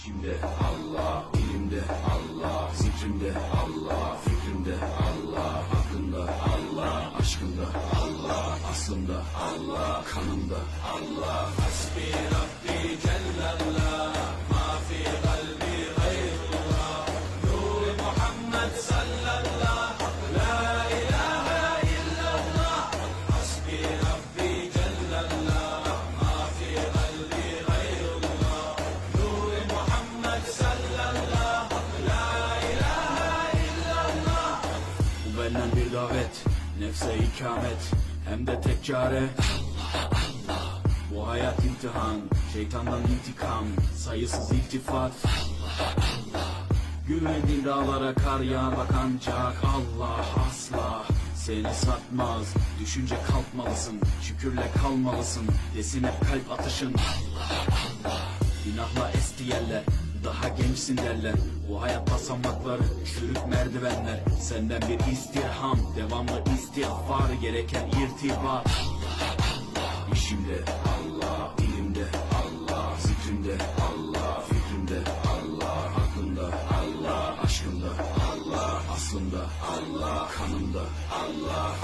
İçimde Allah, dilimde Allah, zikrimde Allah, fikrimde Allah, aklımda Allah, aşkımda Allah, aslımda Allah, kanımda Allah. Hasbi Rabbi Cellallah, ma fi kalbi gayrullah, Nur Muhammed sallallah, la ilahe illallah. Hasbi Rabbi Cellallah, ma fi kalbi gayrullah, Nur Muhammed sallallah, la ilahe illallah. Bu benden bir davet, nefse ikamet, hem de tek çare Allah Allah. Bu hayat imtihan, şeytandan intikam, sayısız iltifat Allah Allah. Güvendiğin dağlara kar yağar bak ancak Allah asla seni satmaz. Düşünce kalkmalısın, şükürle kalmalısın, desin hep kalp atışın Allah Allah. Günahla esti yerler, daha gençsin derler. Bu hayat basamakları, çürük merdivenler. Senden bir istirham, devamlı istiğfar, gereken irtibat Allah Allah. İşimde Allah, dilimde Allah, zikrimde Allah, fikrimde Allah, aklımda Allah, aşkımda Allah, aslımda Allah, kanımda Allah.